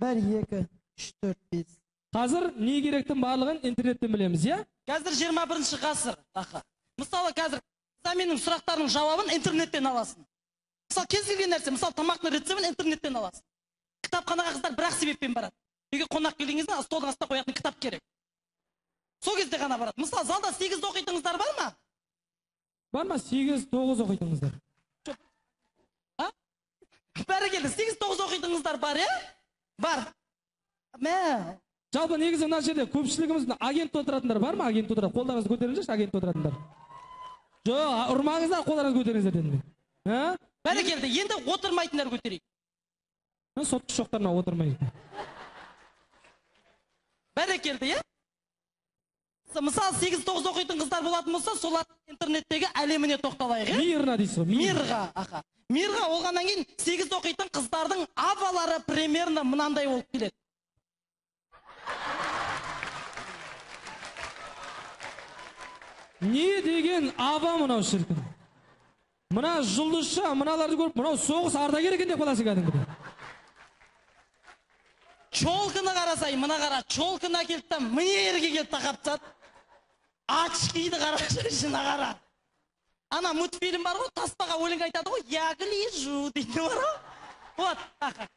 1, 2, 3, 4, 5. Қазір не керектің барлығын интернеттен білеміз, иә? Қазір 21 ғасыр. Мысалы қазір менің сұрақтарының жауабын интернеттен аласың. Мысалы кез келген нәрсе, мысалы тамақтың рецебін интернеттен аласың. Кітапханаға қыздар бір-ақ себеппен барады. Үйге қонақ келгеніңізде столдың астына қоятын кітап керек. Сол кезде ғана барады. Мысалы залда 8 оқитыныңыздар бар ма? Бар ма 8-9 оқитыныңыздар? Бәрекелді, 8-9 оқитыныңыздар бар, е? Бар. Жалпы негізі мына жерде көпшілігіміздің агент отыратындар бар ма? Агент отырады. Қолдарыңызды көтеріңіздерші, агент отыратындар. Жоқ, ұрмаңыздар, қолдарыңызды көтеріңіздер дедім мен. Бәрекелді, енді отырмайтындар көтерейік. Сотқыш жоқтарына отырмайды. Бәрекелді, е? Мысалы 8-9 оқитын қыздар болатын болса, солар интернеттегі әлеміне тоқталайық, е? Мирға дейсіз ғой? Мирға, аха. Мирға олғаннан кейін 8 оқитын қыздардың авалары примерно мынандай болып келеді. Не деген аба мынау шіркін? Мына жұлдызша, мыналарды көріп, мынау соғыс ардагер екен деп қаласың кәдімгідей. Чолкыны қарасай, мына қара, чолкыны әкелді, мынерге келді тақап тастады. Очкиді қарашы, шына қара. Ана мультфильм бар ғой, таспаға өлең айтады ғой, я гляжу дейді бар ғой. Вот, аха.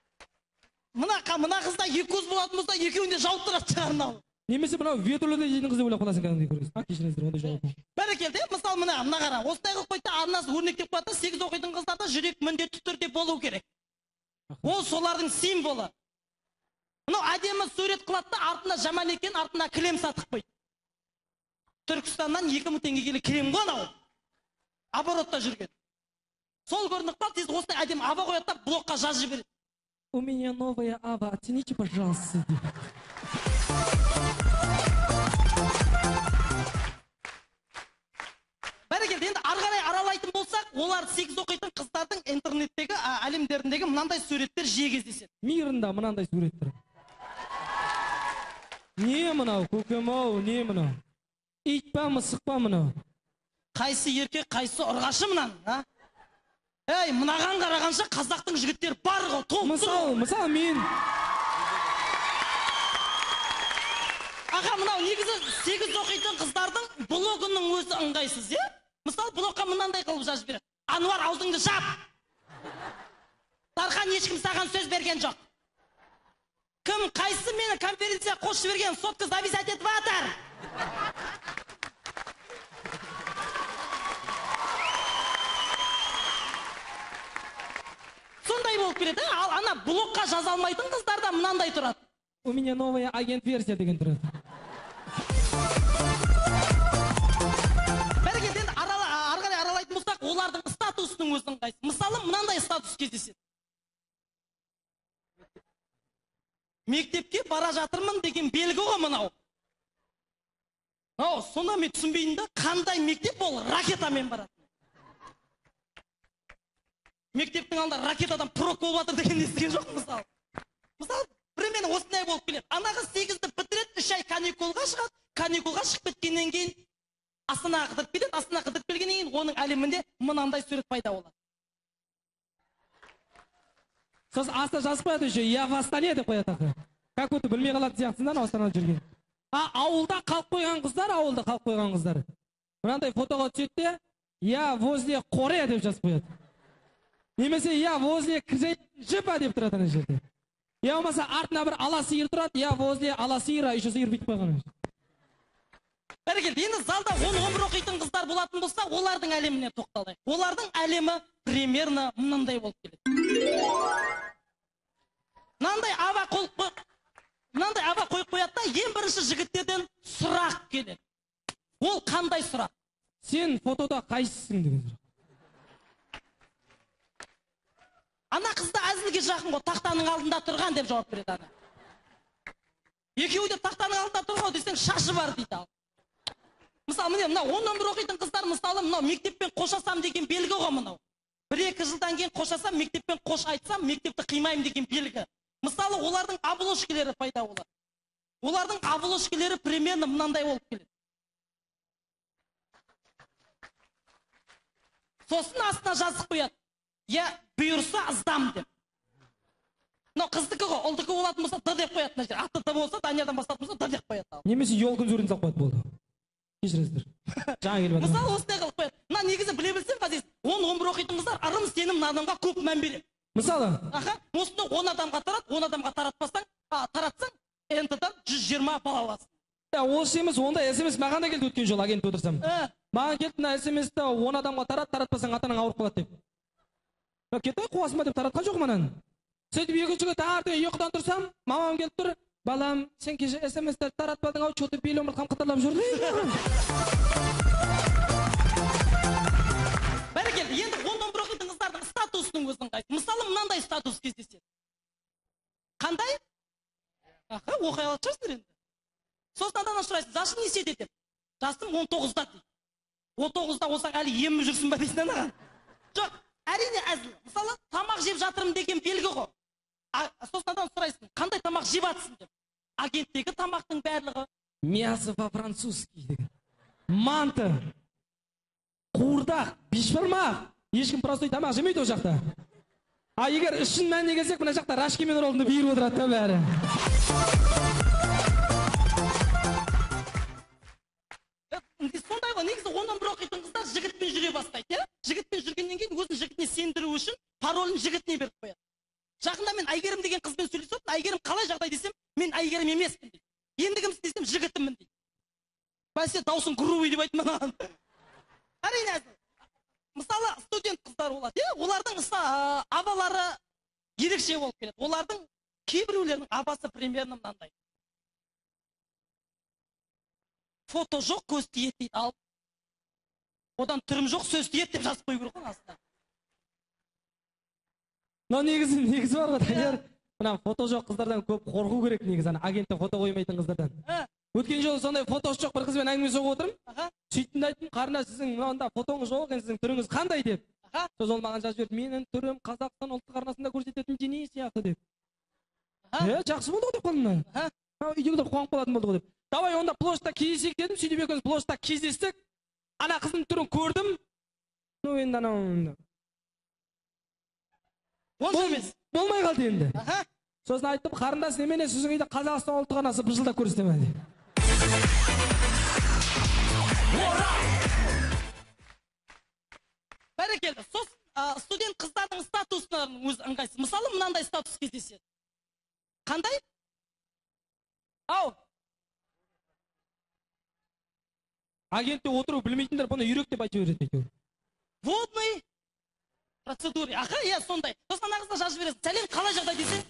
Мына қызда 2 көз болатын болса, екеуінде жауып тұрады шығарнау. Немесе мынау ветуледі дейтін қызды ойлап қаласың кәдімгідей көресіз. Кешіріңіздер, ондай жауап. Бәрекелді, мысалы мына қара, осындай қылып қойды, арнасы өрнектеп қойды, 8 оқитын қыздарда жүрек міндетті түрде болу керек. Ол солардың символы. Мынау әдемі сурет қылады, артына жаман екен, артына кілем сатып қойды. Түркістаннан 2000 теңгеге кілем ғой анау. Оборотта жүрген. Сол көрініп қалды, тез осындай әдемі аба қояды да блокқа жазып жібереді. У меня новая ава, оцените, пожалуйста. Бәрекелді, енді арғарай аралайтын болсақ, олар 8 оқитын қыздардың интернеттегі әлемдеріндегі мынандай суреттер жиі кездеседі. Мирында мынандай суреттер. Не мынау, көкем-ау, не мынау? Ит па, мысық па мынау? Қайсы еркек, қайсы ұрғашы мынан, а? Ей, мынаған қарағанша қазақтың жігіттері бар ғой, толып тұр. Мысалы мен... Аға, мынау негізі 8 оқитын қыздардың блогының өзі ыңғайсыз, е? Мысалы, блогқа мынандай қылып жазып береді. Ануар, аузыңды жап! Тархан, ешкім саған сөз берген жоқ. Кім, қайсы мені конференция қосып берген, сотқа записать етіп атар? Сондай болып келеді, ал ана блогқа жаза алмайтын қыздарда мынандай тұрады. У меня новая агент-версия деген тұрады. Бәрекелді, енді арғарай аралайтын болсақ, олардың статусының өзінің қайсы. Мысалы, мынандай статус кездеседі. Мектепке бара жатырмын деген белгі ғой мынау. Сонда мен түсінбеймін да, қандай мектеп ол ракетамен барады. Мектептің алдында ракетадан прок болып жатыр деген естіген жоқ мысалы. Мысалы, примерно осындай болып келеді. Анағы 8-ді бітіреді, 3 ай каникулға шығады. Каникулға шығып кеткеннен кейін Астанаға қыдырып кетеді. Астанаға қыдырып келгеннен кейін оның әлемінде мынандай сурет пайда болады. Сосын аста жазып қояды еще, я в Астане деп қояды. Как өті білмей қалады сияқтысынан Астанада жүрген. Ауылда қалып қойған қыздар. Мынандай фотоға түседі де, я возле Қоре деп жазып қояды. Немесе я возле Жіпа деп тұрады ана жерде. Я болмаса артына бір ала сиыр тұрады, я возле ала сиыра, еще сиыр бүйтіп қойған. Бәрекелді, енді залда 10-11 оқитын қыздар болатын болса, олардың әлеміне тоқталайық. Олардың әлемі примерно мынандай болып келеді. Мынандай аба қойып қояды да, ең бірінші жігіттерден сұрақ келеді. Ол қандай сұрақ? Сен фотода қайсысың деген сұрақ. Ана қызда әзілге жақын ғой, тақтаның алдында тұрған деп жауап береді ана. Екеуі де тақтаның алдында тұрған ғой десең, шашы бар дейді ал. Мысалы, міне, мынау 10-11 оқитын қыздар, мысалы, мынау мектеппен қошасам деген белгі ғой мынау. 1-2 жылдан кейін қошасам, мектеппен қош айтсам, мектепті қимайым деген белгі. Мысалы, олардың обложкалары пайда болады. Олардың обложкалары примерно мынандай болып келеді. Сосын астына жазып қояды. Я бұйырса ыздам деп. мынау қыздікі ғой, ұлдікі болатын болса д деп қояды мына жер. АТТ болса, Даниядан бастатын болса д деп қояды. Немесе елкін суретін салып қояды, болды. Кешіріңіздер. Жаңа келіп жатыр. Мысалы осындай қылып қояды. Мына негізі біле білсең қазір 10-11 оқитын қыздар ырым сенім мына адамға көп мән береді. Мысалы, осыны 10 адамға тарат, 10 адамға таратсаң, НТ-дан 120 бала аласың. осы емес, ондай SMS маған да келді өткен жол агентте отырсам. Маған келді мына SMS-ті 10 адамға таратпасаң атаның ауырып қалады деп. Кетті қуасың ба деп таратқан жоқ манан. Сөйтіп екіншіге таңертең ұйқыдан тұрсам, мамам келіп тұр, балам, сен кеше SMS-ті таратпадың ау, что-то бел омыртқам қатарлап жүр дейді. Бәрекелді, енді 10-11 оқитын қыздардың статусының өзінің қайсы. Мысалы, мынандай статус кездеседі. Қандай? Оқи алатын шығарсыздар енді. Сосын адамнан сұрайсың, жасың нешеде деп. Жасым 19-да дейді. 19-да болсаң әлі еміп жүрсің ба дейсің анаған. Жоқ, әрине әзіл. Мысалы, тамақ жеп жатырмын деген белгі ғой. Сосын адамнан сұрайсың, қандай тамақ жеп жатсың деп. Агенттегі тамақтың барлығы мясо по-французски деген. Манты, қуырдақ, бешбармақ. Ешкім простой тамақ жемейді ол жақта. А егер шын мәніне келсек, мына жақта рашки мен роллды бүйіріп отырады да бәрі. Сондай ғой, негізі 10-11 оқитын қыздар жігітпен жүре бастайды, жігітпен жүргеннен кейін өзін жігітіне сендіру үшін паролін жігітіне беріп қояды. Жақында мен Әйгерім деген қызбен сөйлесіп, Әйгерім қалай жағдай десем, мен Әйгерім емеспін дейді. Ендігіміз десем, жігітіммін дейді. Бәсе даусың грубый деп айтты маған. Әрине әзіл. Мысалы, студент қыздар болады, олардың абалары ерекше болып келеді. Олардың кейбіреулерінің абасы примерно мынандай. Фото жоқ, көз тиеді дейді, ал одан түрім жоқ, сөз тиеді деп жазып қою керек қой астына. Негізі бар ғой, Данияр. Мына фото жоқ қыздардан көп қорқу керек негізі, агентте фото қоймайтын қыздардан. Өткен жолы сондай фотосы жоқ бір қызбен әңгіме соғып отырмын. Сөйтіп айттым, қарындас, сіздің мында фотоңыз жоқ екен, сіздің түріңіз қандай деп. Сосын ол маған жазып жіберді, менің түрім Қазақстан ұлттық арнасында көрсететін дене сияқты деп. Жақсы болды ғой деп қалдым. Үйдегілер қуанып қалатын болды ғой деп. Давай онда площадьта кездесейік дедім, сөйтіп екеуміз площадьта кездестік. Ана қыздың түрін көрдім. Ну енді анау болмай қалды енді. Сосын айттым, қарындас, немене сіздің үйде Қазақстан ұлттық арнасы бір жылда көрсетемін деп. Бәрекелді. Сосын студент қыздардың статусының өз ыңғайсыз. Мысалы, мынандай статус кездеседі. Қандай? Ау. Агентте отыру білмейтіндер бұны үйрек деп айтып жібереді. Водный процедура. Сондай. Сосын ана қызға жазып жібересің. Сәлем, қалай жағдай десе,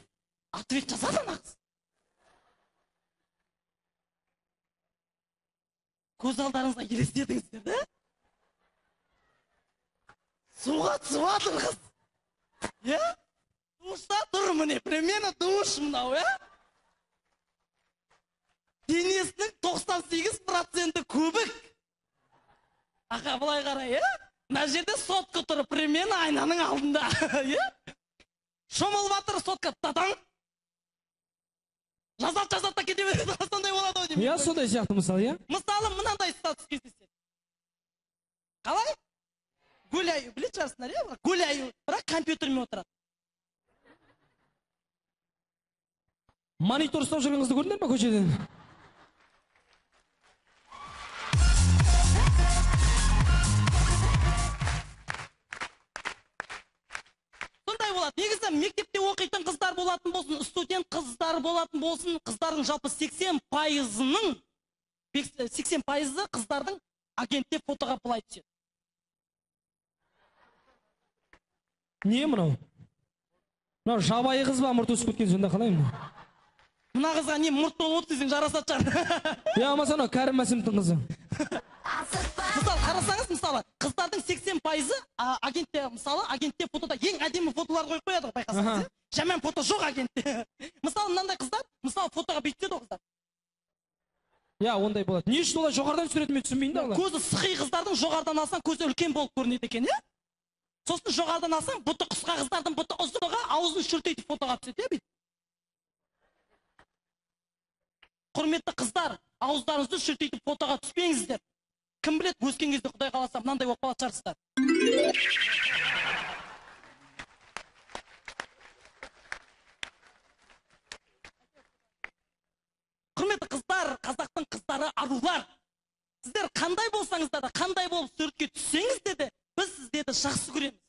ответ жазады ана қыз. Көз алдарыңызға елестетіңіздер, да? Суға түсіп жатыр қыз. Душта тұр міне, примерно душ мынау, денесінің 98% көбік. Былай қарай, мына жерде сотка тұр, примерно айнаның алдында. Шомылып жатыр сотка, татаң. Жазат кете береді, сондай болады ау деймін. Сондай сияқты мысалы, Мысалы, мынандай статус кездеседі. Қалай? Гуляю, білет жарсынар, гуляю, бірақ компьютермен отырады. Монитор ұстап жүрген қызды көрдіңдер ме көшеден? Сондай болады. Негізі мектепте оқитын қыздар болатын болсын, студент қыздар болатын болсын, қыздардың жалпы 80%-ның 80% қыздардың агентте фотоға былай түседі. Не мынау? Мынау жабайы қыз ба, мұрты өсіп кеткен, сонда қалай мынау? Мына қызға не мұрт болып отыр десең жарасады шығар. Амаса мынау Кәрім Мәсімовтің қызы. Мысалы, қарасаңыз, мысалы, қыздардың 80%-ы агентте, мысалы, агентте фотода ең әдемі фотолар қойып қояды ғой, байқасаңыз. Жаман фото жоқ агентте. Мысалы, мынандай қыздар, мысалы, фотоға бүйтеді ғой қыздар. Ондай болады. Не үшін олай жоғарыдан түсіреді, мен түсінбеймін да олар. Көзі сықи қыздардың жоғарыдан алсаң, көзі үлкен болып көрінеді екен, Сосын жоғарыдан алсаң, бұты қысқа қыздардың бұты ұзыға аузын шүртейтіп фотоға түседі, Құрметті қыздар, ауыздарыңызды шүртейтіп фотоға түспеңіздер. Кім білет, өскен кезде Құдай қаласа мынандай болып қалатын шығарсыздар. арулар. Сіздер қандай болсаңыздар да, қандай болып суретке түссеңіз деді, біз сіздерді жақсы көреміз.